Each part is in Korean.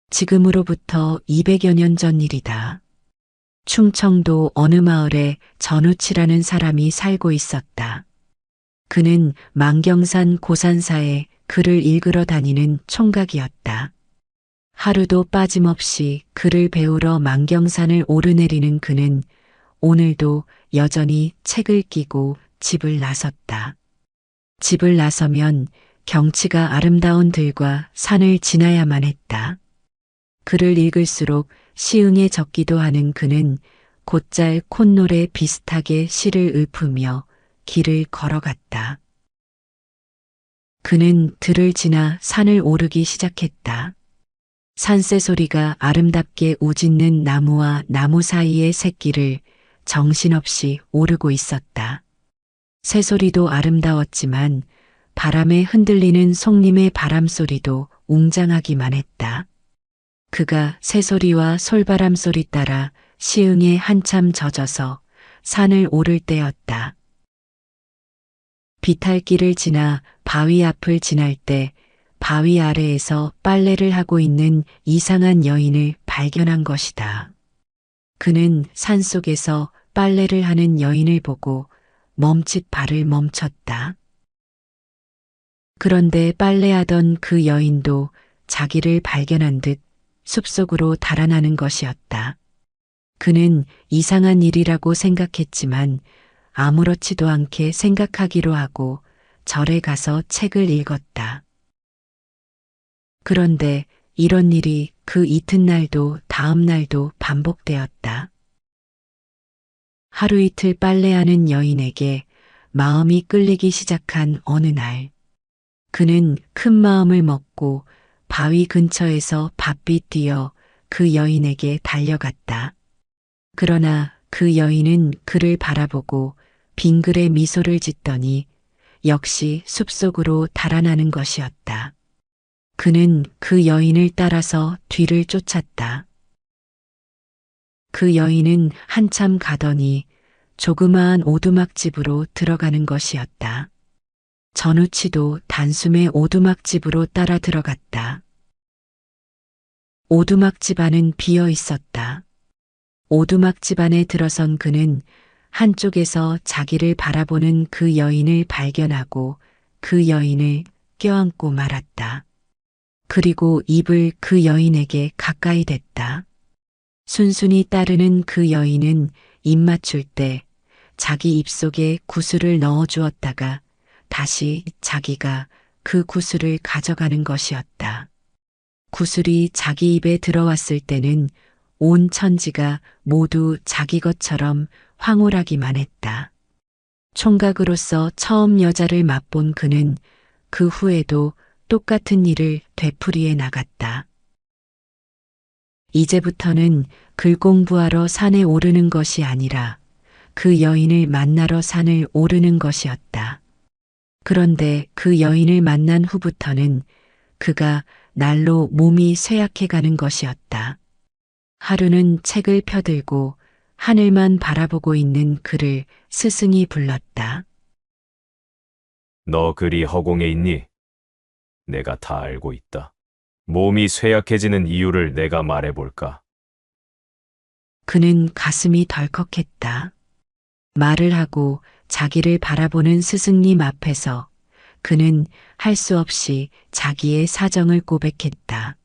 지금으로부터 200여 년 전 일이다. 충청도 어느 마을에 전우치라는 사람이 살고 있었다. 그는 만경산 고산사에 글을 읽으러 다니는 총각이었다. 하루도 빠짐없이 글을 배우러 만경산을 오르내리는 그는 오늘도 여전히 책을 끼고 집을 나섰다. 집을 나서면 경치가 아름다운 들과 산을 지나야만 했다. 글을 읽을수록 시흥에 젖기도 하는 그는 곧잘 콧노래 비슷하게 시를 읊으며 길을 걸어갔다. 그는 들을 지나 산을 오르기 시작했다. 산새 소리가 아름답게 우짖는 나무와 나무 사이의 새길을 정신없이 오르고 있었다. 새소리도 아름다웠지만 바람에 흔들리는 송림의 바람소리도 웅장하기만 했다. 그가 새소리와 솔바람 소리 따라 시흥에 한참 젖어서 산을 오를 때였다. 비탈길을 지나 바위 앞을 지날 때 바위 아래에서 빨래를 하고 있는 이상한 여인을 발견한 것이다. 그는 산속에서 빨래를 하는 여인을 보고 멈칫 발을 멈췄다. 그런데 빨래하던 그 여인도 자기를 발견한 듯 숲속으로 달아나는 것이었다. 그는 이상한 일이라고 생각했지만 아무렇지도 않게 생각하기로 하고 절에 가서 책을 읽었다. 그런데 이런 일이 그 이튿날도 다음 날도 반복되었다. 하루 이틀 빨래하는 여인에게 마음이 끌리기 시작한 어느 날, 그는 큰 마음을 먹고 바위 근처에서 바삐 뛰어 그 여인에게 달려갔다. 그러나 그 여인은 그를 바라보고 빙그레 미소를 짓더니 역시 숲속으로 달아나는 것이었다. 그는 그 여인을 따라서 뒤를 쫓았다. 그 여인은 한참 가더니 조그마한 오두막집으로 들어가는 것이었다. 전우치도 단숨에 오두막집으로 따라 들어갔다. 오두막집 안은 비어 있었다. 오두막집 안에 들어선 그는 한쪽에서 자기를 바라보는 그 여인을 발견하고 그 여인을 껴안고 말았다. 그리고 입을 그 여인에게 가까이 댔다. 순순히 따르는 그 여인은 입 맞출 때 자기 입속에 구슬을 넣어 주었다가 다시 자기가 그 구슬을 가져가는 것이었다. 구슬이 자기 입에 들어왔을 때는 온 천지가 모두 자기 것처럼 황홀하기만 했다. 총각으로서 처음 여자를 맛본 그는 그 후에도 똑같은 일을 되풀이해 나갔다. 이제부터는 글 공부하러 산에 오르는 것이 아니라 그 여인을 만나러 산을 오르는 것이었다. 그런데 그 여인을 만난 후부터는 그가 날로 몸이 쇠약해 가는 것이었다. 하루는 책을 펴들고 하늘만 바라보고 있는 그를 스승이 불렀다. 너 그리 허공에 있니? 내가 다 알고 있다. 몸이 쇠약해지는 이유를 내가 말해볼까? 그는 가슴이 덜컥했다. 말을 하고 자기를 바라보는 스승님 앞에서 그는 할 수 없이 자기의 사정을 고백했다.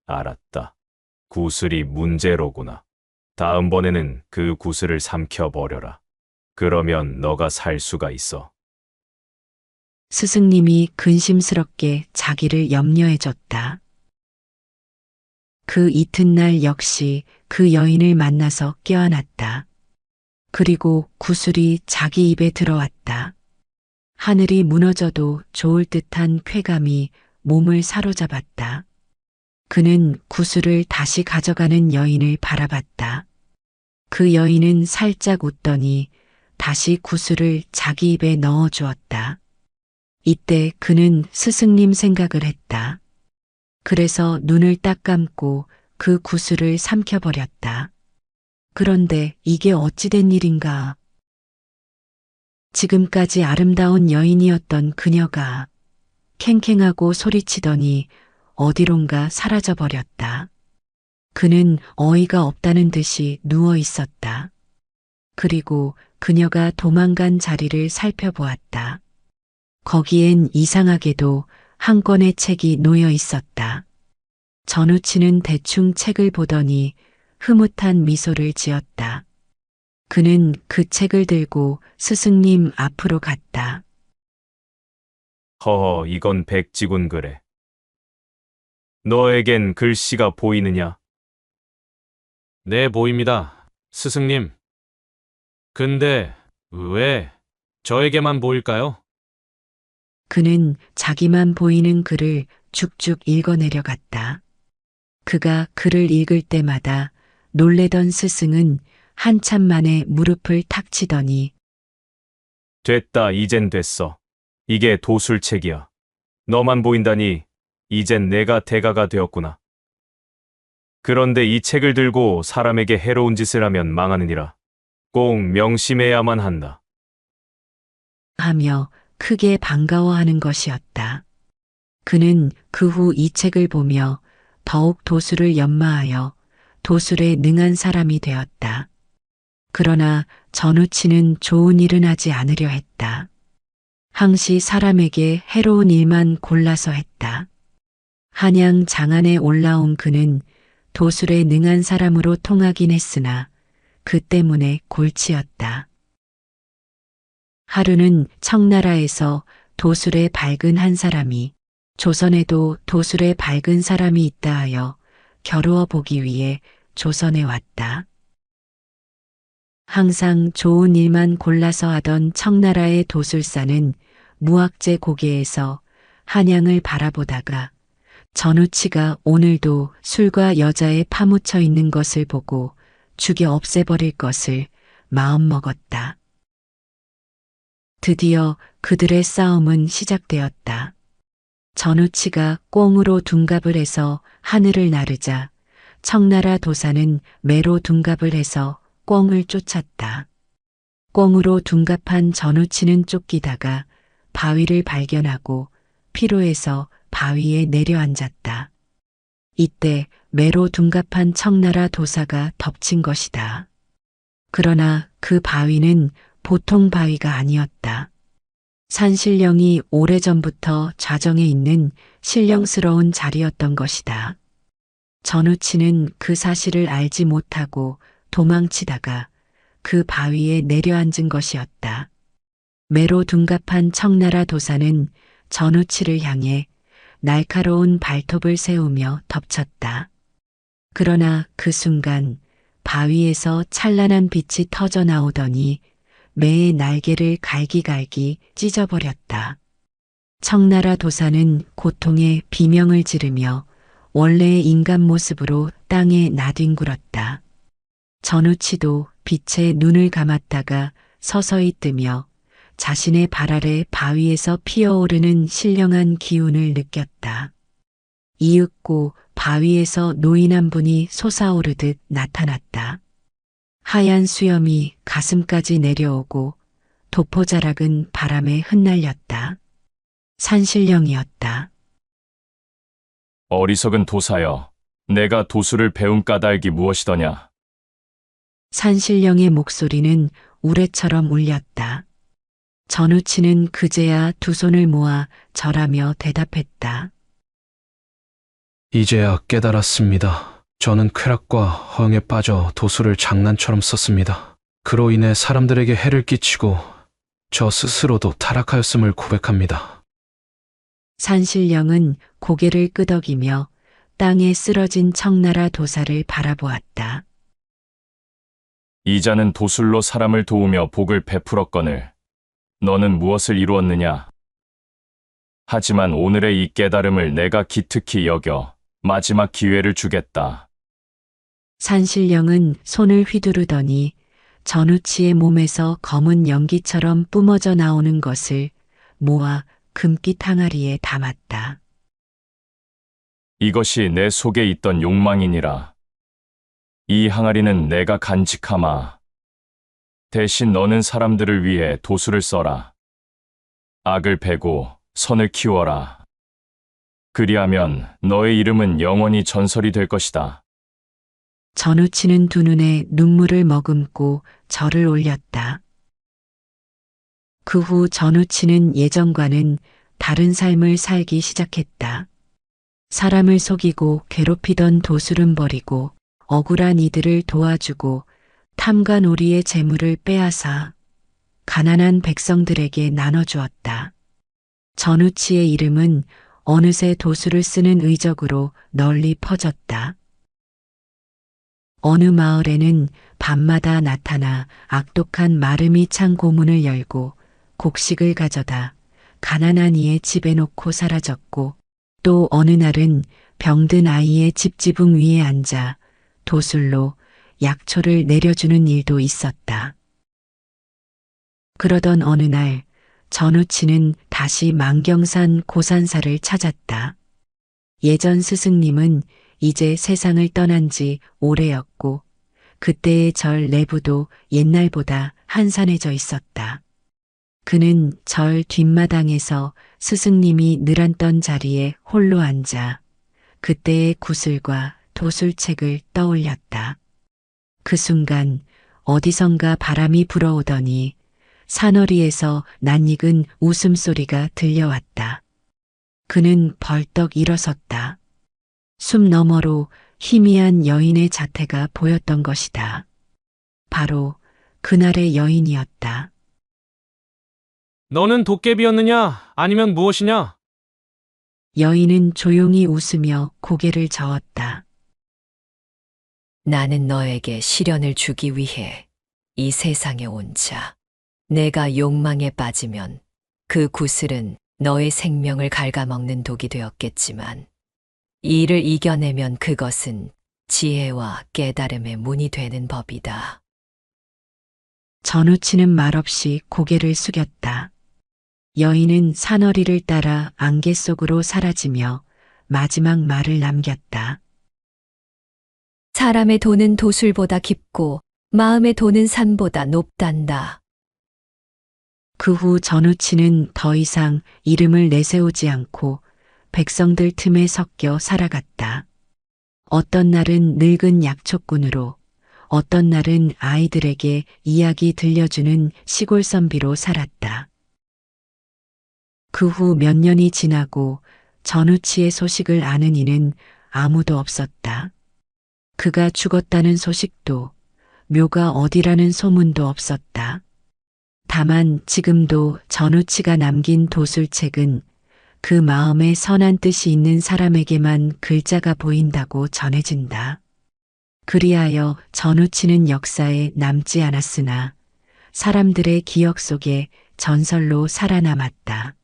알았다. 구슬이 문제로구나. 다음번에는 그 구슬을 삼켜버려라. 그러면 너가 살 수가 있어. 스승님이 근심스럽게 자기를 염려해줬다. 그 이튿날 역시 그 여인을 만나서 껴안았다. 그리고 구슬이 자기 입에 들어왔다. 하늘이 무너져도 좋을 듯한 쾌감이 몸을 사로잡았다. 그는 구슬을 다시 가져가는 여인을 바라봤다. 그 여인은 살짝 웃더니 다시 구슬을 자기 입에 넣어 주었다. 이때 그는 스승님 생각을 했다. 그래서 눈을 딱 감고 그 구슬을 삼켜버렸다. 그런데 이게 어찌된 일인가? 지금까지 아름다운 여인이었던 그녀가 캥캥하고 소리치더니 어디론가 사라져버렸다. 그는 어이가 없다는 듯이 누워 있었다. 그리고 그녀가 도망간 자리를 살펴보았다. 거기엔 이상하게도 한 권의 책이 놓여 있었다. 전우치는 대충 책을 보더니 흐뭇한 미소를 지었다. 그는 그 책을 들고 스승님 앞으로 갔다. 허허, 이건 백지군 그래. 너에겐 글씨가 보이느냐? 네, 보입니다. 스승님. 근데 왜 저에게만 보일까요? 그는 자기만 보이는 글을 쭉쭉 읽어내려갔다. 그가 글을 읽을 때마다 놀래던 스승은 한참 만에 무릎을 탁 치더니 됐다, 이젠 됐어. 이게 도술책이야. 너만 보인다니, 이젠 내가 대가가 되었구나. 그런데 이 책을 들고 사람에게 해로운 짓을 하면 망하느니라. 꼭 명심해야만 한다. 하며 크게 반가워하는 것이었다. 그는 그 후 이 책을 보며 더욱 도술을 연마하여 도술에 능한 사람이 되었다. 그러나 전우치는 좋은 일은 하지 않으려 했다. 항시 사람에게 해로운 일만 골라서 했다. 한양 장안에 올라온 그는 도술에 능한 사람으로 통하긴 했으나 그 때문에 골치였다. 하루는 청나라에서 도술에 밝은 한 사람이 조선에도 도술에 밝은 사람이 있다 하여 겨루어 보기 위해 조선에 왔다. 항상 좋은 일만 골라서 하던 청나라의 도술사는 무학재 고개에서 한양을 바라보다가 전우치가 오늘도 술과 여자에 파묻혀 있는 것을 보고 죽여 없애버릴 것을 마음먹었다. 드디어 그들의 싸움은 시작되었다. 전우치가 꽁으로 둔갑을 해서 하늘을 나르자 청나라 도사는 매로 둔갑을 해서 꽁을 쫓았다. 꽁으로 둔갑한 전우치는 쫓기다가 바위를 발견하고 피로해서 바위에 내려앉았다. 이때 매로 둔갑한 청나라 도사가 덮친 것이다. 그러나 그 바위는 보통 바위가 아니었다. 산신령이 오래전부터 좌정에 있는 신령스러운 자리였던 것이다. 전우치는 그 사실을 알지 못하고 도망치다가 그 바위에 내려앉은 것이었다. 매로 둔갑한 청나라 도사는 전우치를 향해 날카로운 발톱을 세우며 덮쳤다. 그러나 그 순간 바위에서 찬란한 빛이 터져 나오더니 매의 날개를 갈기갈기 찢어버렸다. 청나라 도사는 고통에 비명을 지르며 원래의 인간 모습으로 땅에 나뒹굴었다. 전우치도 빛에 눈을 감았다가 서서히 뜨며 자신의 발 아래 바위에서 피어오르는 신령한 기운을 느꼈다. 이윽고 바위에서 노인 한 분이 솟아오르듯 나타났다. 하얀 수염이 가슴까지 내려오고 도포자락은 바람에 흩날렸다. 산신령이었다. 어리석은 도사여, 내가 도술을 배운 까닭이 무엇이더냐? 산신령의 목소리는 우레처럼 울렸다. 전우치는 그제야 두 손을 모아 절하며 대답했다. 이제야 깨달았습니다. 저는 쾌락과 허영에 빠져 도술을 장난처럼 썼습니다. 그로 인해 사람들에게 해를 끼치고 저 스스로도 타락하였음을 고백합니다. 산신령은 고개를 끄덕이며 땅에 쓰러진 청나라 도사를 바라보았다. 이자는 도술로 사람을 도우며 복을 베풀었거늘 너는 무엇을 이루었느냐? 하지만 오늘의 이 깨달음을 내가 기특히 여겨 마지막 기회를 주겠다. 산신령은 손을 휘두르더니 전우치의 몸에서 검은 연기처럼 뿜어져 나오는 것을 모아 금빛 항아리에 담았다. 이것이 내 속에 있던 욕망이니라. 이 항아리는 내가 간직하마. 대신 너는 사람들을 위해 도수를 써라. 악을 베고 선을 키워라. 그리하면 너의 이름은 영원히 전설이 될 것이다. 전우치는 두 눈에 눈물을 머금고 절을 올렸다. 그 후 전우치는 예전과는 다른 삶을 살기 시작했다. 사람을 속이고 괴롭히던 도술은 버리고 억울한 이들을 도와주고 탐관오리의 재물을 빼앗아 가난한 백성들에게 나눠주었다. 전우치의 이름은 어느새 도술을 쓰는 의적으로 널리 퍼졌다. 어느 마을에는 밤마다 나타나 악독한 마름이 찬 고문을 열고 곡식을 가져다 가난한 이의 집에 놓고 사라졌고, 또 어느 날은 병든 아이의 집지붕 위에 앉아 도술로 약초를 내려주는 일도 있었다. 그러던 어느 날 전우치는 다시 만경산 고산사를 찾았다. 예전 스승님은 이제 세상을 떠난 지 오래였고 그때의 절 내부도 옛날보다 한산해져 있었다. 그는 절 뒷마당에서 스승님이 늘 앉던 자리에 홀로 앉아 그때의 구슬과 도술책을 떠올렸다. 그 순간 어디선가 바람이 불어오더니 산허리에서 낯익은 웃음소리가 들려왔다. 그는 벌떡 일어섰다. 숲 너머로 희미한 여인의 자태가 보였던 것이다. 바로 그날의 여인이었다. 너는 도깨비였느냐? 아니면 무엇이냐? 여인은 조용히 웃으며 고개를 저었다. 나는 너에게 시련을 주기 위해 이 세상에 온 자. 내가 욕망에 빠지면 그 구슬은 너의 생명을 갉아먹는 독이 되었겠지만 이를 이겨내면 그것은 지혜와 깨달음의 문이 되는 법이다. 전우치는 말없이 고개를 숙였다. 여인은 산허리를 따라 안개 속으로 사라지며 마지막 말을 남겼다. 사람의 도는 도술보다 깊고 마음의 도는 산보다 높단다. 그 후 전우치는 더 이상 이름을 내세우지 않고 백성들 틈에 섞여 살아갔다. 어떤 날은 늙은 약초꾼으로, 어떤 날은 아이들에게 이야기 들려주는 시골 선비로 살았다. 그 후 몇 년이 지나고 전우치의 소식을 아는 이는 아무도 없었다. 그가 죽었다는 소식도, 묘가 어디라는 소문도 없었다. 다만 지금도 전우치가 남긴 도술책은 그 마음에 선한 뜻이 있는 사람에게만 글자가 보인다고 전해진다. 그리하여 전우치는 역사에 남지 않았으나 사람들의 기억 속에 전설로 살아남았다.